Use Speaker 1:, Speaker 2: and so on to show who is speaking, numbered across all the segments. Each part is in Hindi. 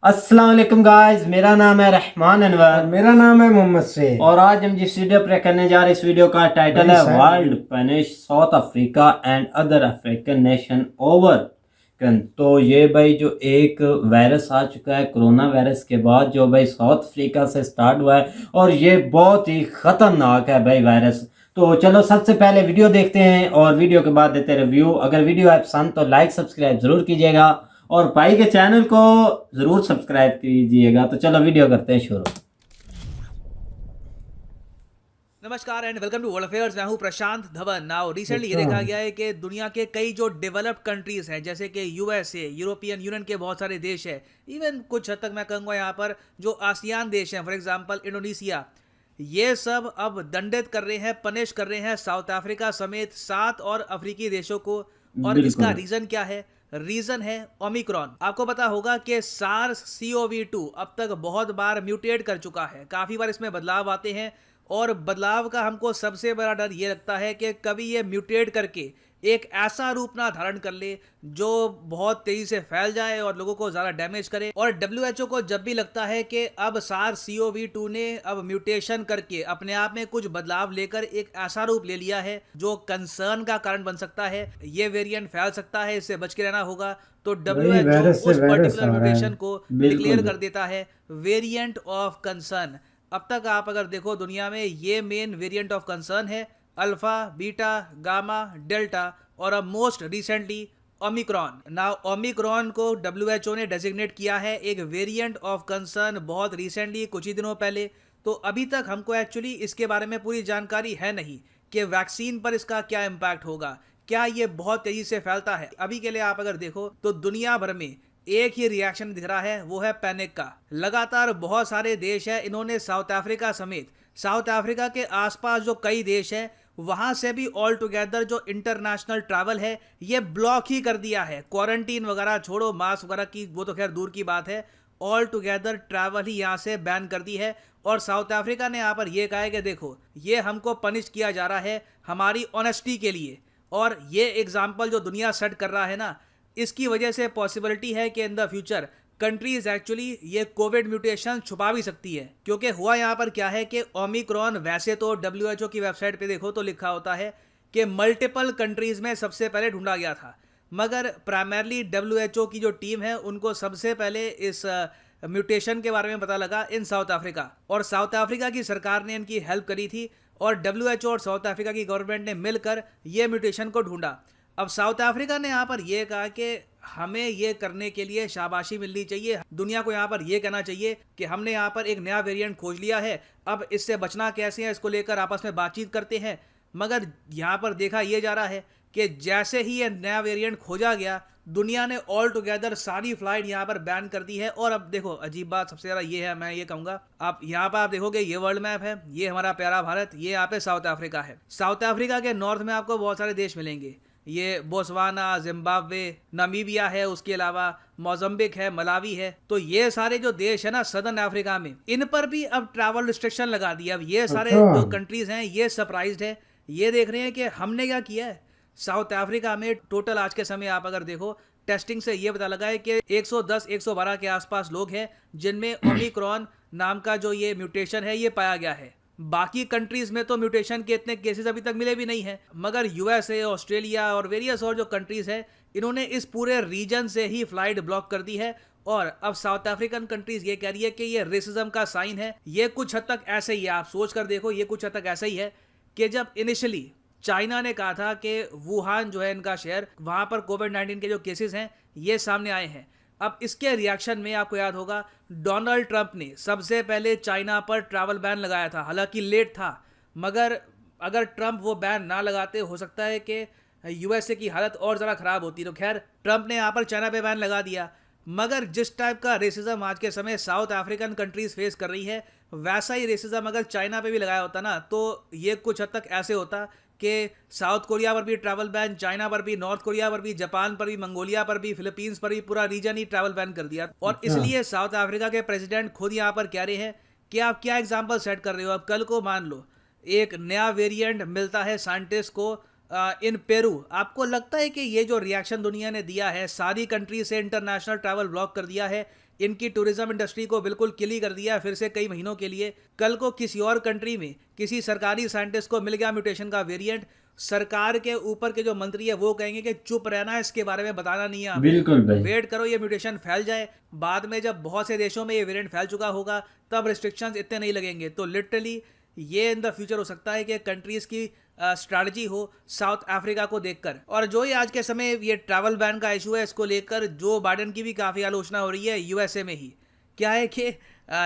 Speaker 1: अस्सलाम वालेकुम गाइस, मेरा नाम है रहमान अनवर।
Speaker 2: मेरा नाम है मोहम्मद से।
Speaker 1: और आज हम जिस वीडियो प्ले करने जा रहे हैं, इस वीडियो का टाइटल है world punish south Africa and other African nation over. तो ये भाई जो एक वायरस आ चुका है कोरोना वायरस के बाद, जो भाई साउथ अफ्रीका से स्टार्ट हुआ है और ये बहुत ही ख़तरनाक है भाई वायरस। तो चलो सबसे पहले वीडियो देखते हैं और वीडियो के बाद देते रिव्यू। अगर वीडियो आप पसंद तो लाइक सब्सक्राइब ज़रूर कीजिएगा और भाई के चैनल को ज़रूर सब्सक्राइब कीजिएगा। तो चलो वीडियो करते हैं शुरू।
Speaker 3: नमस्कार and welcome to world affairs. मैं हूं प्रशांत धवन। नाउ रिसेंटली ये देखा गया है कि दुनिया के कई जो डेवलप्ड कंट्रीज हैं, जैसे कि यूएसए, यूरोपियन यूनियन के बहुत सारे देश हैं, इवन कुछ हद तक मैं कहूँगा यहाँ पर जो आसियान देश हैं, फॉर एग्जांपल इंडोनेशिया, ये सब अब दंडित कर रहे हैं, पनिश कर रहे हैं साउथ अफ्रीका समेत 7 और अफ्रीकी देशों को। और इसका रीजन क्या है? रीजन है ओमिक्रॉन। आपको पता होगा कि सार्स CoV-2 अब तक बहुत बार म्यूटेट कर चुका है, काफी बार इसमें बदलाव आते हैं और बदलाव का हमको सबसे बड़ा डर ये लगता है कि कभी ये म्यूटेट करके एक ऐसा रूप ना धारण कर ले जो बहुत तेजी से फैल जाए और लोगों को ज्यादा डैमेज करे। और WHO को जब भी लगता है कि अब सार्स CoV-2 ने अब म्यूटेशन करके अपने आप में कुछ बदलाव लेकर एक ऐसा रूप ले लिया है जो कंसर्न का कारण बन सकता है, ये वेरिएंट फैल सकता है, इससे बच के रहना होगा, तो WHO उस पर्टिकुलर म्यूटेशन को डिक्लेयर कर देता है वेरिएंट ऑफ कंसर्न। अब तक आप अगर देखो दुनिया में ये मेन वेरिएंट ऑफ कंसर्न है अल्फा, बीटा, गामा, डेल्टा और अब most recently Omicron. Now Omicron को WHO ने डेजिग्नेट किया है एक वेरिएंट ऑफ कंसर्न बहुत रिसेंटली, कुछ ही दिनों पहले। तो अभी तक हमको एक्चुअली इसके बारे में पूरी जानकारी है नहीं कि वैक्सीन पर इसका क्या इम्पैक्ट होगा, क्या ये बहुत तेजी से फैलता है। अभी के लिए आप अगर देखो तो दुनिया भर में एक ही रिएक्शन दिख रहा है, वो है पैनिक का। लगातार बहुत सारे देश हैं, इन्होंने साउथ अफ्रीका समेत साउथ अफ्रीका के आसपास जो कई देश हैं वहां से भी ऑल टुगेदर जो इंटरनेशनल ट्रैवल है ये ब्लॉक ही कर दिया है। क्वारंटीन वगैरह छोड़ो, मास्क वगैरह की वो तो खैर दूर की बात है, ऑल टुगेदर ट्रैवल ही यहाँ से बैन कर दी है। और साउथ अफ्रीका ने यहाँ पर यह कहा है कि देखो ये हमको पनिश किया जा रहा है हमारी ऑनेस्टी के लिए। और ये एग्जाम्पल जो दुनिया सेट कर रहा है ना, इसकी वजह से पॉसिबिलिटी है कि in the future countries actually ये कोविड म्यूटेशन छुपा भी सकती है। क्योंकि हुआ यहाँ पर क्या है कि ओमिक्रॉन वैसे तो WHO की वेबसाइट पे देखो तो लिखा होता है कि मल्टीपल कंट्रीज में सबसे पहले ढूंढा गया था, मगर प्राइमरली WHO की जो टीम है उनको सबसे पहले इस म्यूटेशन के बारे में पता लगा इन साउथ अफ्रीका। और साउथ अफ्रीका की सरकार ने इनकी हेल्प करी थी और WHO और साउथ अफ्रीका की गवर्नमेंट ने मिलकर ये म्यूटेशन को ढूंढा। अब साउथ अफ्रीका ने यहाँ पर यह कहा कि हमें ये करने के लिए शाबाशी मिलनी चाहिए, दुनिया को यहाँ पर यह कहना चाहिए कि हमने यहाँ पर एक नया वेरिएंट खोज लिया है, अब इससे बचना कैसे है इसको लेकर आपस में बातचीत करते हैं। मगर यहाँ पर देखा यह जा रहा है कि जैसे ही ये नया वेरिएंट खोजा गया, दुनिया ने ऑल टुगेदर सारी फ्लाइट यहाँ पर बैन कर दी है। और अब देखो अजीब बात सबसे ज़्यादा ये है, मैं ये कहूँगा, आप यहाँ पर आप देखोगे ये वर्ल्ड मैप है, ये हमारा प्यारा भारत, ये यहाँ पे साउथ अफ्रीका है। साउथ अफ्रीका के नॉर्थ में आपको बहुत सारे देश मिलेंगे, ये बोस्वाना, जिम्बाब्वे, नामीबिया है, उसके अलावा मोजम्बिक है, मलावी है। तो ये सारे जो देश है ना सदर्न अफ्रीका में, इन पर भी अब ट्रैवल रिस्ट्रिक्शन लगा दिया। अब ये सारे जो कंट्रीज हैं ये सरप्राइज्ड है, ये देख रहे हैं कि हमने क्या किया है। साउथ अफ्रीका में टोटल आज के समय आप अगर देखो टेस्टिंग से ये पता लगा है कि 110-112 के आसपास लोग हैं जिनमें ओमिक्रॉन नाम का जो ये म्यूटेशन है ये पाया गया है। बाकी कंट्रीज में तो म्यूटेशन के इतने केसेस अभी तक मिले भी नहीं हैं, मगर USA, ऑस्ट्रेलिया और वेरियस और जो कंट्रीज हैं इन्होंने इस पूरे रीजन से ही फ्लाइट ब्लॉक कर दी है। और अब साउथ अफ्रीकन कंट्रीज ये कह रही है कि ये रेसिज्म का साइन है। ये कुछ हद तक ऐसे ही है, आप सोच कर देखो, ये कुछ हद तक ऐसा ही है कि जब इनिशियली चाइना ने कहा था कि वुहान जो है इनका शहर, वहां पर कोविड-19 के जो केसेस हैं ये सामने आए हैं। अब इसके रिएक्शन में आपको याद होगा डोनाल्ड ट्रंप ने सबसे पहले चाइना पर ट्रैवल बैन लगाया था, हालांकि लेट था, मगर अगर ट्रंप वो बैन ना लगाते हो सकता है कि USA की हालत और ज़रा ख़राब होती। तो खैर ट्रंप ने यहाँ पर चाइना पे बैन लगा दिया, मगर जिस टाइप का रेसिज्म आज के समय साउथ अफ्रीकन कंट्रीज फेस कर रही है, वैसा ही रेसिज्म अगर चाइना पे भी लगाया होता ना तो ये कुछ हद तक ऐसे होता कि साउथ कोरिया पर भी ट्रैवल बैन, चाइना पर भी, नॉर्थ कोरिया पर भी, जापान पर भी, मंगोलिया पर भी, फिलीपींस पर भी, पूरा रीजन ही ट्रैवल बैन कर दिया। और इसलिए साउथ अफ्रीका के प्रेसिडेंट खुद यहाँ पर कह रहे हैं कि आप क्या एग्जाम्पल सेट कर रहे हो। अब कल को मान लो एक नया वेरिएंट मिलता है साइंटिस्ट को इन पेरू। आपको लगता है कि ये जो रिएक्शन दुनिया ने दिया है, सारी कंट्री से इंटरनेशनल ट्रैवल ब्लॉक कर दिया है, इनकी टूरिज्म इंडस्ट्री को बिल्कुल किली कर दिया है फिर से कई महीनों के लिए। कल को किसी और कंट्री में किसी सरकारी साइंटिस्ट को मिल गया म्यूटेशन का वेरिएंट, सरकार के ऊपर के जो मंत्री है वो कहेंगे कि चुप रहना, इसके बारे में बताना नहीं है,
Speaker 1: बिल्कुल भाई।
Speaker 3: वेट करो ये म्यूटेशन फैल जाए, बाद में जब बहुत से देशों में ये वेरिएंट फैल चुका होगा तब रिस्ट्रिक्शंस इतने नहीं लगेंगे। तो लिटरली ये इन द फ्यूचर हो सकता है कि कंट्रीज की स्ट्रैटेजी हो साउथ अफ्रीका को देखकर। और जो ये आज के समय ये ट्रैवल बैन का इशू है, इसको लेकर जो बाइडेन की भी काफ़ी आलोचना हो रही है यूएसए में ही। क्या है कि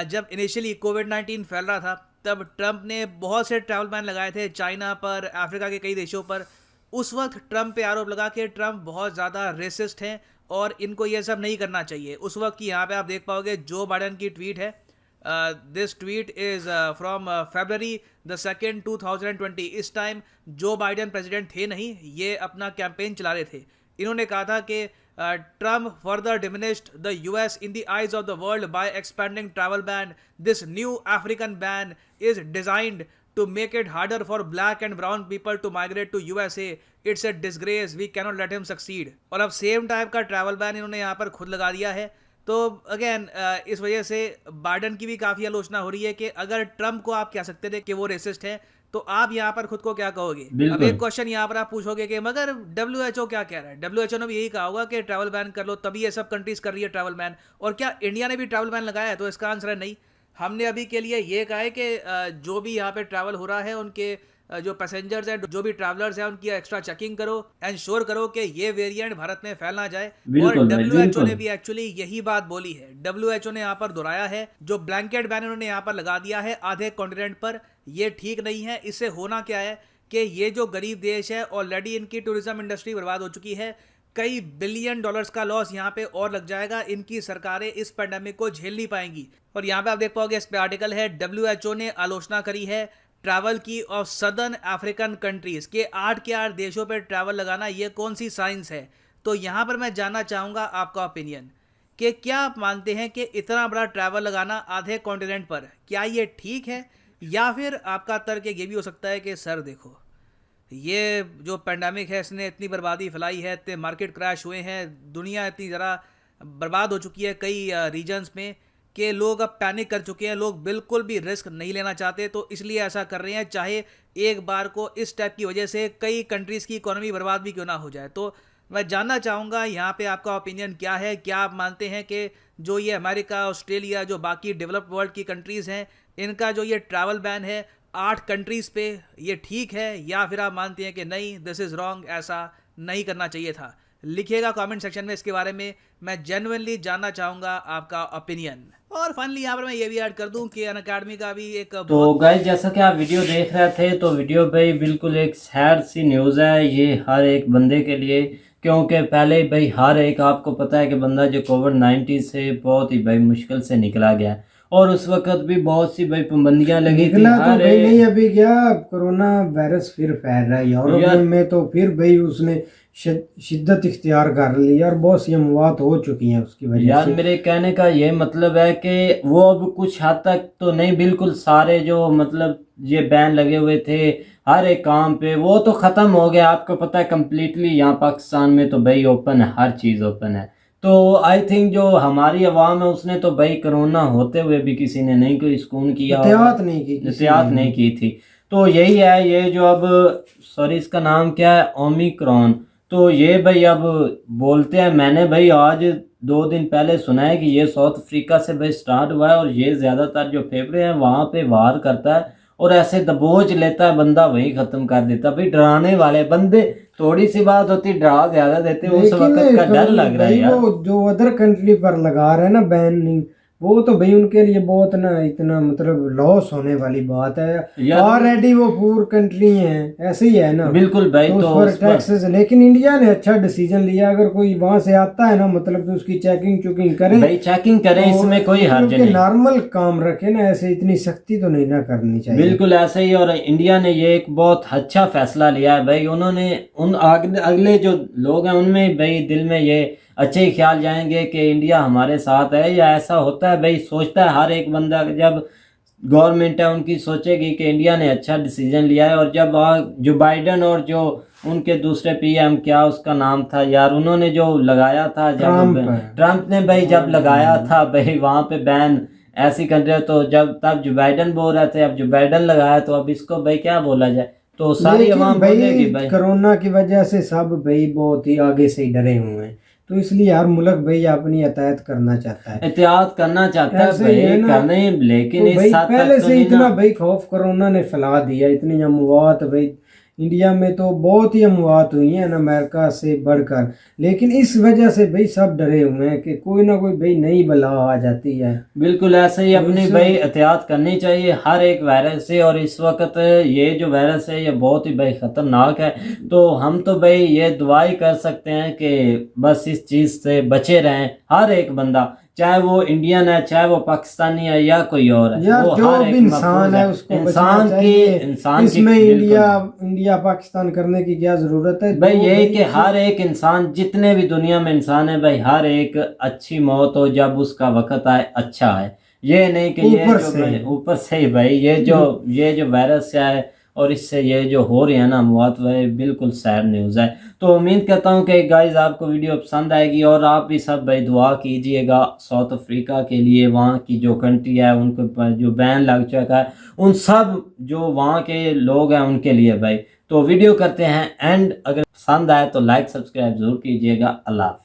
Speaker 3: जब इनिशियली कोविड-19 फैल रहा था तब ट्रंप ने बहुत से ट्रैवल बैन लगाए थे चाइना पर, अफ्रीका के कई देशों पर। उस वक्त ट्रंप पे आरोप लगा कि ट्रंप बहुत ज़्यादा रेसिस्ट हैं और इनको ये सब नहीं करना चाहिए। उस वक्त की यहाँ पे आप देख पाओगे जो बाइडेन की ट्वीट है, this tweet is from February 2, 2020। इस टाइम जो बाइडेन प्रेसिडेंट थे नहीं, ये अपना कैंपेन चला रहे थे। इन्होंने कहा था कि Trump further diminished the US in the eyes of the world by expanding travel ban. This new African ban is designed to make it harder for black and brown people to migrate to USA. It's a disgrace. We cannot let him succeed. और अब सेम टाइप का ट्रैवल बैन इन्होंने यहाँ पर खुद लगा दिया है। तो अगेन इस वजह से बाइडेन की भी काफ़ी आलोचना हो रही है कि अगर ट्रम्प को आप कह सकते थे कि वो रेसिस्ट है, तो आप यहाँ पर खुद को क्या कहोगे? अब एक क्वेश्चन यहाँ पर आप पूछोगे कि मगर WHO क्या कह रहा है? WHO ने भी यही कहा होगा कि ट्रैवल बैन कर लो, तभी ये सब कंट्रीज कर रही है ट्रैवल बैन। और क्या इंडिया ने भी ट्रैवल बैन लगाया है? तो इसका आंसर है नहीं। हमने अभी के लिए ये कहा है कि जो भी यहाँ पे ट्रैवल हो रहा है उनके जो पैसेंजर्स हैं, जो भी ट्रैवलर्स हैं, उनकी एक्स्ट्रा चेकिंग करो, एंश्योर करो कि ये वेरिएंट भारत में फैल ना जाए। और WHO ने भी एक्चुअली यही बात बोली है। WHO ने यहाँ पर दोहराया है, जो ब्लैंकेट बैन उन्होंने यहाँ पर लगा दिया है आधे कॉन्टिनेंट पर, ये ठीक नहीं है। इससे होना क्या है कि ये जो गरीब देश है, ऑलरेडी इनकी टूरिज्म इंडस्ट्री बर्बाद हो चुकी है, कई बिलियन डॉलर्स का लॉस यहाँ पे और लग जाएगा। इनकी सरकारें इस पैंडेमिक को झेल नहीं पाएंगी। और यहाँ पे आप देख पाओगे, इस पे आर्टिकल है, WHO ने आलोचना करी है ट्रैवल की ऑफ सदर्न अफ्रीकन कंट्रीज के 8 के 8 देशों पे ट्रैवल लगाना ये कौन सी साइंस है। तो यहाँ पर मैं जानना चाहूँगा आपका ओपिनियन कि क्या आप मानते हैं कि इतना बड़ा ट्रैवल लगाना आधे कॉन्टिनेंट पर, क्या ये ठीक है? या फिर आपका तर्क ये भी हो सकता है कि सर देखो, ये जो पेंडेमिक है इसने इतनी बर्बादी फैलाई है, इतने मार्केट क्रैश हुए हैं, दुनिया इतनी ज़रा बर्बाद हो चुकी है कई रीजन्स में कि लोग अब पैनिक कर चुके हैं, लोग बिल्कुल भी रिस्क नहीं लेना चाहते, तो इसलिए ऐसा कर रहे हैं, चाहे एक बार को इस टाइप की वजह से कई कंट्रीज़ की इकोनॉमी बर्बाद भी क्यों ना हो जाए। तो मैं जानना चाहूँगा यहाँ पे आपका ओपिनियन क्या है। क्या आप मानते हैं कि जो ये अमेरिका, ऑस्ट्रेलिया, जो बाकी डेवलप्ड वर्ल्ड की कंट्रीज़ हैं, इनका जो ये ट्रैवल बैन है 8 कंट्रीज़ पे, ये ठीक है? या फिर आप मानते हैं कि नहीं, दिस इज़ रॉन्ग, ऐसा नहीं करना चाहिए था? लिखिएगा कमेंट सेक्शन में, इसके बारे में मैं जेन्युइनली जानना चाहूँगा आपका ओपिनियन। और फाइनली यहाँ पर मैं ये भी ऐड कर दूं कि अनअकैडमी का भी एक
Speaker 1: तो गाइस, जैसा कि आप वीडियो देख रहे थे, तो वीडियो भाई बिल्कुल एक सैड सी न्यूज़ है ये हर एक बंदे के लिए, क्योंकि पहले भाई हर एक, आपको पता है कि बंदा जो कोविड-19 से बहुत ही भाई मुश्किल से निकला गया, और उस वक्त भी बहुत सी भाई पाबंदियां लगी थी।
Speaker 2: तो भाई नहीं, अभी क्या कोरोना वायरस फिर फैल रहा है यूरोप में, तो फिर भाई उसने शिद्दत इख्तियार कर ली और बहुत सी अमवात हो चुकी हैं उसकी वजह
Speaker 1: यार
Speaker 2: से।
Speaker 1: मेरे कहने का ये मतलब है कि वो अब कुछ हद तक तो नहीं, बिल्कुल सारे जो मतलब ये बैन लगे हुए थे हर एक काम पे, वो तो ख़त्म हो गया। आपको पता है कम्प्लीटली यहाँ पाकिस्तान में तो भाई ओपन है, हर चीज़ ओपन है। तो आई थिंक जो हमारी आवाम है उसने तो भाई कोरोना होते हुए भी किसी ने नहीं कोई सुकून किया, एहतियात नहीं की थी। तो यही है, ये जो अब सॉरी इसका नाम क्या है, ओमिक्रॉन, तो ये भाई अब बोलते हैं, मैंने भाई आज 2 दिन पहले सुना है कि ये साउथ अफ्रीका से भाई स्टार्ट हुआ है, और ये ज़्यादातर जो फेफड़े हैं वहाँ पे वार करता है और ऐसे दबोच लेता है, बंदा वहीं ख़त्म कर देता है। भाई डराने वाले बंदे, थोड़ी सी बात होती डरा ज़्यादा देते, उस वक्त का डर लग रहा है यार।
Speaker 2: वो जो अदर कंट्री पर लगा रहे हैं ना बैनिंग, वो तो भाई उनके लिए बहुत ना इतना मतलब लॉस होने वाली बात है। ऑलरेडी वो पूर कंट्री हैं, ऐसे ही है ना,
Speaker 1: बिल्कुल भाई।
Speaker 2: तो उस पर टैक्सेस, लेकिन इंडिया ने अच्छा डिसीजन लिया। अगर कोई वहां से आता है ना, मतलब तो उसकी चेकिंग करें
Speaker 1: भाई, चेकिंग करें, तो इसमें कोई हर्ज नहीं,
Speaker 2: नॉर्मल काम रखे ना, ऐसे इतनी सख्ती तो नहीं ना करनी चाहिए।
Speaker 1: बिल्कुल ऐसे ही। और इंडिया ने ये एक बहुत अच्छा फैसला लिया है भाई, उन्होंने उन अगले जो लोग हैं उनमें भाई दिल में ये अच्छे ही ख्याल जाएंगे कि इंडिया हमारे साथ है। या ऐसा होता है भाई, सोचता है हर एक बंदा जब गवर्नमेंट है उनकी सोचेगी कि इंडिया ने अच्छा डिसीजन लिया है। और जब जो बाइडन और जो उनके दूसरे पीएम, क्या उसका नाम था यार, उन्होंने जो लगाया था, जब ट्रम्प ने भाई जब लगाया था भाई वहाँ पे बैन ऐसी कंट्री, तो जब तब जो बाइडन बोल रहे थे, अब जो बाइडन लगाया, तो अब इसको भाई क्या बोला जाए, तो सारी अवाम बोलेगी भाई
Speaker 2: कोरोना की वजह से सब भाई बहुत ही आगे से ही डरे हुए हैं, तो इसलिए हर मुल्क भाई अपनी एहतियात करना चाहता है,
Speaker 1: एहतियात करना चाहता है
Speaker 2: ऐसे ही है
Speaker 1: भाई
Speaker 2: ना।
Speaker 1: करने, लेकिन
Speaker 2: तो
Speaker 1: इस
Speaker 2: भाई
Speaker 1: हद
Speaker 2: पहले
Speaker 1: तक तो
Speaker 2: से
Speaker 1: नहीं
Speaker 2: इतना
Speaker 1: ना।
Speaker 2: भाई खौफ कोरोना ने फैला दिया, इतनी अमवात भाई इंडिया में तो बहुत ही अमवात हुई हैं ना, अमेरिका से बढ़कर। लेकिन इस वजह से भाई सब डरे हुए हैं कि कोई ना कोई भाई नई बला आ जाती है।
Speaker 1: बिल्कुल ऐसे ही
Speaker 2: तो
Speaker 1: अपनी
Speaker 2: इससे-
Speaker 1: भाई एहतियात करनी चाहिए हर एक वायरस से। और इस वक्त ये जो वायरस है ये बहुत ही भाई ख़तरनाक है, तो हम तो भाई ये दुआ ही कर सकते हैं कि बस इस चीज़ से बचे रहें हर एक बंदा, चाहे वो इंडियन है, चाहे वो पाकिस्तानी है या कोई और है,
Speaker 2: यार
Speaker 1: वो
Speaker 2: जो
Speaker 1: हर
Speaker 2: भी
Speaker 1: एक
Speaker 2: इंसान
Speaker 1: महफूज
Speaker 2: है उसको
Speaker 1: इंसान
Speaker 2: बचना
Speaker 1: की
Speaker 2: चाहिए।
Speaker 1: इंसान की
Speaker 2: इसमें
Speaker 1: बिल्कुल।
Speaker 2: इंडिया पाकिस्तान करने की क्या जरूरत है।
Speaker 1: भाई
Speaker 2: जो
Speaker 1: ये
Speaker 2: भाई
Speaker 1: कि हर एक इंसान, जितने भी दुनिया में इंसान है भाई, हर एक अच्छी मौत हो जब उसका वक्त आए, अच्छा है। ये नहीं कि ये
Speaker 2: ऊपर
Speaker 1: जो
Speaker 2: से
Speaker 1: भाई ऊपर से ही भाई ये जो वायरस है और इससे ये जो हो रही है ना मौत, वह बिल्कुल सैड न्यूज़ है। तो उम्मीद करता हूँ कि गाइज आपको वीडियो पसंद आएगी, और आप भी सब भाई दुआ कीजिएगा साउथ अफ्रीका के लिए, वहाँ की जो कंट्री है उनके ऊपर जो बैन लग चुका है, उन सब जो वहाँ के लोग हैं उनके लिए भाई। तो वीडियो करते हैं एंड, अगर पसंद आए तो लाइक सब्सक्राइब जरूर कीजिएगा। अल्लाह हाफ़िज़।